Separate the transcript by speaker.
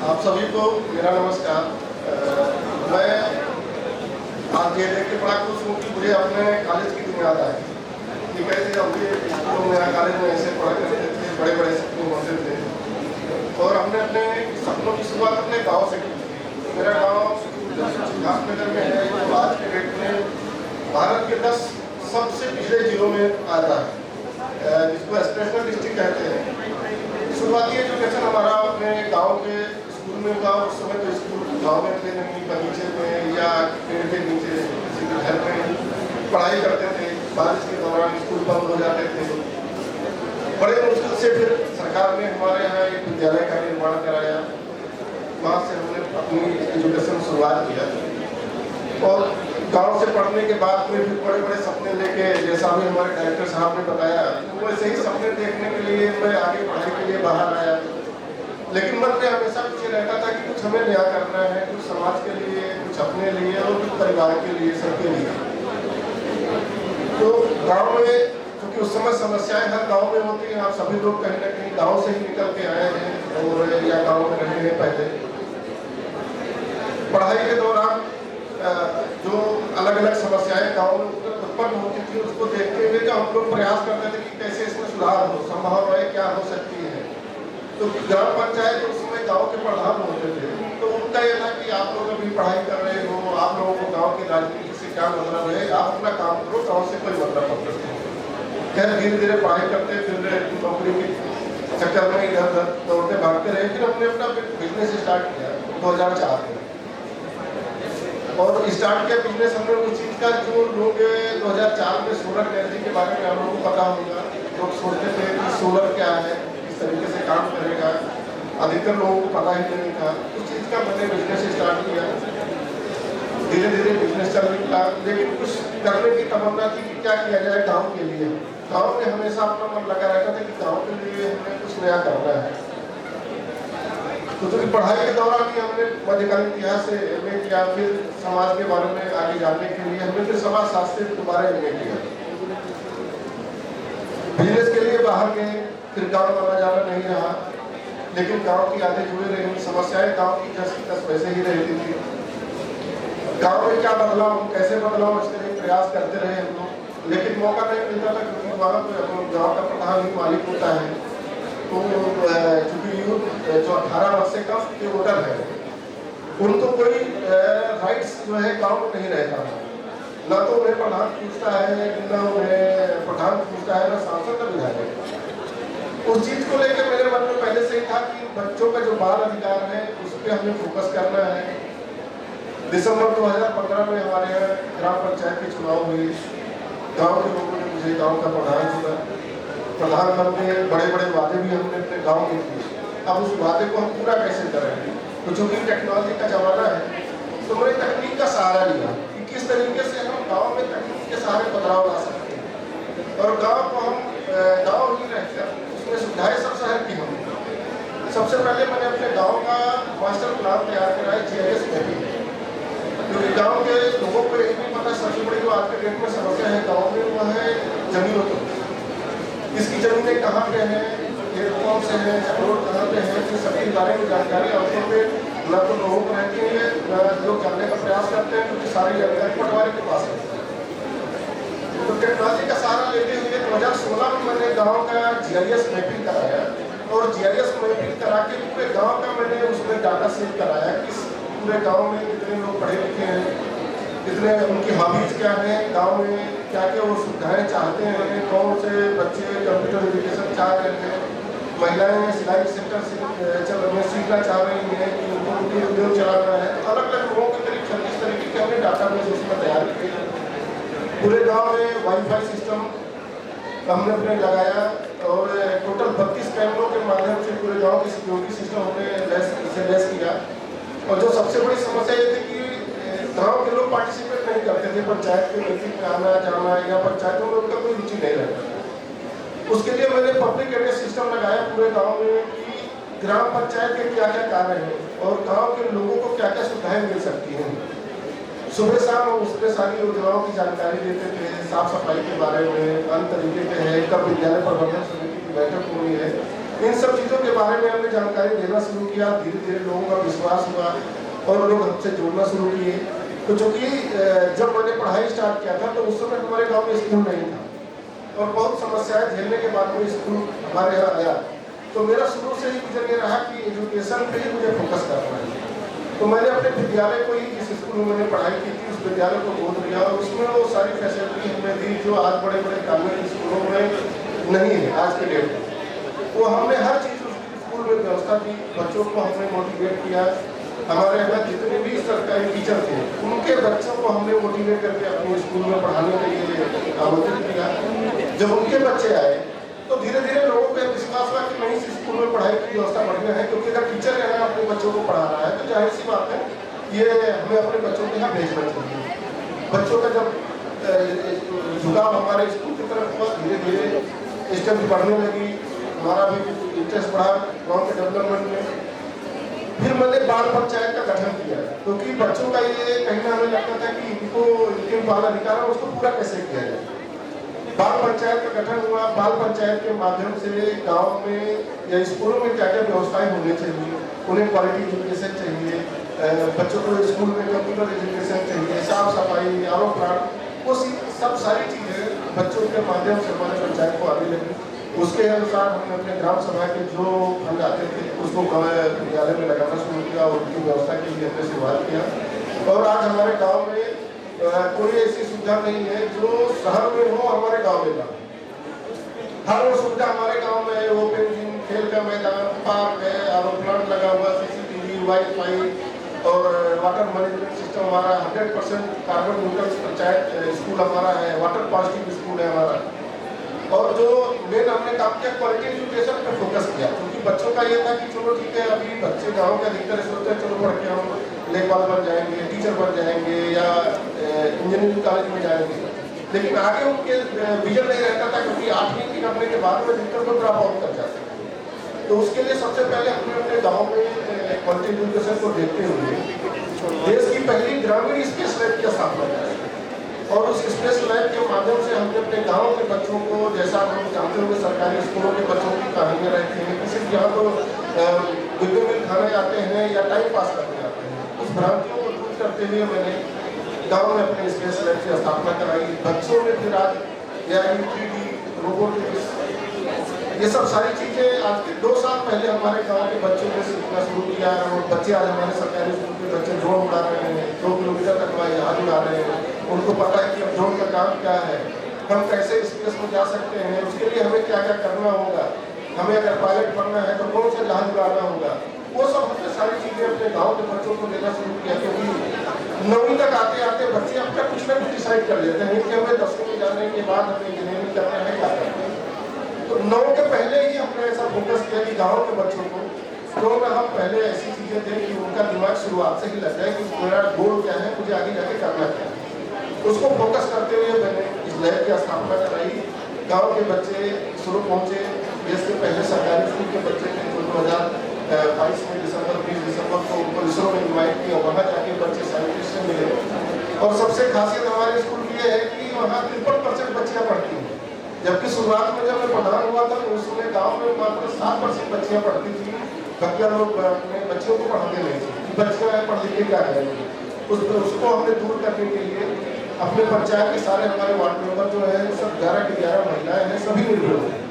Speaker 1: आप सभी को मेरा नमस्कार। मैं आज ये देख के बड़ा खुश हूँ कि मुझे अपने कॉलेज की दिन याद आई कि कैसे हम भी तो मेरा कॉलेज में ऐसे पढ़ा करते थे, बड़े बड़े सपने होते थे और हमने अपने सपनों की शुरुआत अपने गांव से की। मेरा गांव सिद्धार्थनगर में है जो आज के डेट में भारत के 10 सबसे पिछड़े जिलों में आता है, जिसको एस्पिरेशनल डिस्ट्रिक्ट कहते हैं। शुरुआती एजुकेशन हमारा अपने गांव के स्कूल में हुआ। उस समय तो स्कूल गांव में थे नहीं, बगीचे में या पेड़ के नीचे किसी के घर में पढ़ाई करते थे। बारिश के दौरान स्कूल बंद हो जाते थे। बड़े मुश्किल से फिर सरकार ने हमारे यहाँ एक विद्यालय का निर्माण कराया। वहाँ से हमने अपनी एजुकेशन शुरुआत किया और गांव से पढ़ने के बाद में फिर बड़े बड़े सपने लेके, जैसा भी हमारे डायरेक्टर साहब ने बताया, वैसे ही सपने देखने के लिए मैं आगे पढ़ाई के लिए बाहर आया। लेकिन मन में हमेशा कुछ रहता था कि कुछ हमें नया करना है, कुछ समाज के लिए, कुछ अपने लिए और कुछ परिवार के लिए, सबके लिए। तो गांव में क्योंकि उस समय समस्याएं हर गांव में होती हैं, आप सभी लोग कहीं ना कहीं गांव से ही निकल के आए हैं और या गांव में रहे हैं। पहले पढ़ाई के दौरान जो अलग अलग समस्याएं गांव में उत्पन्न होती थी, उसको देखते हुए हम लोग प्रयास करते थे कि कैसे इसमें सुधार हो, संभव है क्या हो सकती है। तो ग्राम पंचायत उस समय गांव के प्रधान होते थे, तो उनका यह था कि आप लोग अभी पढ़ाई कर रहे हो, आप लोगों को गांव की राजनीति से क्या मतलब है, आप अपना काम करो, गाँव से कोई मतलब मत रखो। खैर धीरे धीरे पढ़ाई करते फिर नौकरी के चक्कर में इधर उधर दौड़ते भागते रहे। फिर हमने अपना बिजनेस स्टार्ट किया 2004 में और स्टार्ट किया बिजनेस हमने उस चीज़ का जो लोग 2004 में सोलर एनर्जी के बारे में हम लोगों को पता होगा। लोग सोचते थे कि सोलर क्या है, किस तरीके से काम करेगा, अधिकतर लोगों को पता ही नहीं था। उस चीज़ का मैंने बिजनेस स्टार्ट किया। धीरे धीरे बिजनेस चल निकला, लेकिन कुछ करने की तमन्ना थी कि क्या किया जाए गाँव के लिए। गाँव में हमेशा अपना मन लगा रहता था कि गाँव के लिए हमें कुछ नया करना है। तो पढ़ाई के दौरान भी हमने मध्यकालीन इतिहास से एमए किया। फिर समाज के बारे में आगे जानने के लिए हमने फिर समाज शास्त्र के दोबारा एमए किया। बिजनेस के लिए बाहर गए, फिर गांव आना जाना नहीं रहा, लेकिन गांव की यादें जुड़े रही। समस्याएं गांव की जैसी तस वैसे ही रहती थी। गांव में क्या बदलाव, कैसे बदलाव, इसके लिए प्रयास करते रहे हम लोग, लेकिन मौका नहीं मिलता था क्योंकि वहाँ तो गाँव का प्रधान ही मालिक होता है। तो चूंकि यूथ जो 18 वर्ष से कम के वोटर है, उनको कोई राइट्स जो है गांव में नहीं रहता है। ना तो उन्हें प्रधान पूछता है, ना उन्हें प्रधान पूछता है, ना सांसद, ना विधायक। उस चीज़ को लेकर मेरे मन में पहले से ही था कि बच्चों का जो बाल अधिकार है उस पर हमें फोकस करना है। दिसंबर 2015 में हमारे यहाँ ग्राम पंचायत के चुनाव हुए। गाँव के लोगों ने मुझे गाँव का प्रधान चुना। प्रधान बन के बड़े बड़े वादे भी हमने अपने गांव में किए। अब उस वादे को हम पूरा कैसे करेंगे? तो चूंकि टेक्नोलॉजी का जमाना है, तो मैंने तकनीक का सहारा लिया कि किस तरीके से हम गांव में तकनीक के सहारे बदलाव ला सकते हैं और गांव को हम गांव ही रहकर उसमें सुविधाएं सब शहर की होंगी। सबसे पहले मैंने अपने गाँव का मास्टर प्लान तैयार कराया, GIS मैपिंग। क्योंकि गाँव के लोगों को एक भी पता, सबसे बड़ी जो आज के डेट में समस्या है गाँव में, वो है जमीनों की। इसकी जमीनें कहाँ पे हैं, खेत कौन से हैं, रोड कहाँ पे हैं, इन सभी बारे में जानकारी आमतौर पे न तो लोगों को रहती है, न लोग जानने का प्रयास करते हैं, क्योंकि सारी जानकारी पटवारी के पास है। तो टेक्नोलॉजी का सहारा लेते हुए 2016 में मैंने गाँव का GIS मैपिंग कराया और GIS मैपिंग करा के पूरे गाँव का मैंने उसमें डाटा सेव कराया कि पूरे गाँव में कितने लोग पढ़े लिखे हैं, कितने उनकी हॉबीज क्या है, गांव में क्या क्या वो सुविधाएं चाहते हैं, कौन से बच्चे कंप्यूटर एजुकेशन चाह रहे हैं, महिलाएं सिलाई सेक्टर से सीखना चाह रही हैं कि उनको उनके उद्योग चलाना है। अलग अलग लोगों के करीब 26 तरीके के हमने डाटा बेस उसमें तैयार किए। पूरे गाँव में वाईफाई सिस्टम हमने अपने लगाया और टोटल 32 कैमरों के माध्यम से पूरे गाँव की सिक्योरिटी सिस्टम हमने लेस किया। और जो सबसे बड़ी समस्या ये थी कि गाँव के लोग पार्टिसिपेट नहीं करते थे पंचायत के मीटिंग में आना जाना, या पंचायतों में उनका कोई रुचि नहीं रहता। उसके लिए मैंने पब्लिक एड्रेस सिस्टम लगाया पूरे गांव में कि ग्राम पंचायत के क्या क्या कार्य हैं और गांव के लोगों को क्या क्या सुविधाएं मिल सकती हैं। सुबह शाम उसमें सारी योजनाओं की जानकारी देते थे, साफ सफाई के बारे में, अन्य तरीके के हैं, कब विद्यालय प्रबंधन समिति की बैठक हुई है, इन सब चीज़ों के बारे में हमने जानकारी देना शुरू किया, धीरे धीरे लोगों का विश्वास हुआ और लोग हमसे जुड़ना शुरू किए। तो चूँकि जब मैंने पढ़ाई स्टार्ट किया था तो उस समय हमारे गांव में स्कूल नहीं था और बहुत समस्याएं झेलने के बाद में स्कूल हमारे यहाँ आया। तो मेरा शुरू से ही विजन ये रहा कि एजुकेशन पे ही मुझे फोकस करना है। तो मैंने अपने विद्यालय को ही, जिस स्कूल में मैंने पढ़ाई की थी, उस विद्यालय को गोद लिया और उसमें वो सारी फैसिलिटी हमें दी जो आज बड़े बड़े ग्रामीण स्कूलों में नहीं है आज के डेट में। तो हमने हर चीज़ स्कूल में व्यवस्था की, बच्चों को हमने मोटिवेट किया। हमारे यहाँ जितने भी सरकारी टीचर थे उनके बच्चों को हमने मोटिवेट करके अपने स्कूल में पढ़ाने के लिए आमंत्रित किया। जब उनके बच्चे आए तो धीरे धीरे लोगों को विश्वास हुआ कि नहीं, इस स्कूल में पढ़ाई की व्यवस्था बढ़िया है, क्योंकि अगर टीचर यहाँ अपने बच्चों को पढ़ा रहा है तो जाहिर सी बात है ये हमें अपने बच्चों के यहाँ भेजना चाहिए। बच्चों का जब झुकाव हमारे स्कूल की तरफ हुआ, धीरे धीरे स्टेप बढ़ने लगी, हमारा भी इंटरेस्ट बढ़ा गाँव के डेवलपमेंट में। फिर मैंने बाल पंचायत का गठन किया, क्योंकि बच्चों का ये कहना हमें लगता था कि इनको इनके बाल अधिकार है उसको पूरा कैसे किया जाए। बाल पंचायत का गठन हुआ। बाल पंचायत के माध्यम से गांव में या स्कूलों में क्या क्या व्यवस्थाएं होनी चाहिए, उन्हें क्वालिटी एजुकेशन चाहिए, बच्चों को स्कूल में कंप्यूटर एजुकेशन चाहिए, साफ सफाई, आरो प्लांट, वो सब सारी चीज़ें बच्चों के माध्यम से हमारे पंचायत को आने लगी। उसके अनुसार हमने अपने ग्राम सभा के जो फंड आते थे उसको विद्यालय में लगाना शुरू किया और उनकी व्यवस्था के लिए हमने शुरुआत किया। और आज हमारे गांव में कोई ऐसी सुविधा नहीं है जो शहर में हो, हमारे गांव में ना। हर वो सुविधा हमारे गांव में है। ओपन जिम, खेल का मैदान, पार्क है, आरो प्लांट लगा हुआ, CCTV, वाईफाई और वाटर मैनेजमेंट सिस्टम हमारा 100% कार्बन न्यूट्रल पंचायत स्कूल हमारा है, वाटर पॉजिटिव स्कूल है हमारा। और जो मेन हमने काम किया, क्वालिटी एजुकेशन पर फोकस किया, क्योंकि बच्चों का ये था कि चलो ठीक है, अभी बच्चे गाँव के अधिकतर सोचते हैं चलो पढ़ के हम लेखपाल बन जाएंगे, टीचर बन जाएंगे या इंजीनियरिंग कॉलेज में जाएंगे, लेकिन आगे उनके विजन नहीं रहता था, क्योंकि 8वीं की करने के बाद में अधिकतर लोग ड्रॉप आउट कर जाते हैं। तो उसके लिए सबसे पहले हमने अपने गाँव में क्वालिटी एजुकेशन को देखते हुए देश की पहली ग्रामीण स्पेस लैब की स्थापना कराई और उस स्पेस लैब के माध्यम से हमने अपने गांव के बच्चों को, जैसा हम जानते होंगे सरकारी स्कूलों के बच्चों की कहानियाँ रहती हैं कि सिर्फ यहाँ तो मिड डे मील खाने आते हैं या टाइम पास करने आते हैं, उस भ्रांतियों को दूर करते हुए मैंने गांव में अपने स्पेस लैब की स्थापना कराई। बच्चों में फिर आज AI, 3D, रोबोटिक्स, ये सब सारी चीज़ें आज के 2 साल पहले हमारे गाँव के बच्चों ने सीखना शुरू किया और बच्चे आज हमारे सरकारी स्कूल के बच्चे ड्रोन उड़ा रहे हैं, 2 किलोमीटर तक हवाई जहाज उड़ा रहे हैं। उनको पता है कि अब ड्रोन का काम क्या है, हम कैसे स्पेस में जा सकते हैं, उसके लिए हमें क्या क्या करना होगा, हमें अगर पायलट बनना है तो कौन सा जहाज उड़ाना होगा, वो सब हमने सारी चीज़ें अपने गाँव के बच्चों को देना शुरू किया। क्योंकि 9वीं तक आते आते बच्चे अपना कुछ ना कुछ डिसाइड कर लेते हैं कि हमें 10वीं में जाने के बाद हमें इंजीनियरिंग करना है, क्या करना है। तो 9 के पहले ही हमने ऐसा फोकस किया कि गाँव के बच्चों को तो हम पहले ऐसी चीज़ें दें कि उनका दिमाग शुरुआत से ही लग जाए कि मेरा गोल क्या है, मुझे आगे जाके करना क्या है। उसको फोकस करते हुए मैंने इस लैब की स्थापना कराई। गांव के बच्चे शुरू पहुंचे, इसके पहले सरकारी स्कूल के बच्चे थे जो 2022 में 20 दिसंबर को उनको इसरो में इन्वाइट किया, वहाँ जाके बच्चे साइंटिस्ट से मिले। और सबसे खासियत हमारे स्कूल की ये है कि वहाँ 53% बच्चियाँ पढ़ती हैं, जबकि शुरुआत में जब मैं प्रधान हुआ था तो उस समय गाँव में मात्र 7% बच्चियाँ पढ़ती थी। बच्चियाँ लोग अपने बच्चों को पढ़ाते नहीं थे, बच्चियाँ पढ़ लिख के क्या करेंगे। उसको हमने दूर करने के लिए अपने पंचायत के सारे हमारे वार्ड मेंबर जो है सब 11 की 11 महिलाएं हैं, सभी मिलकर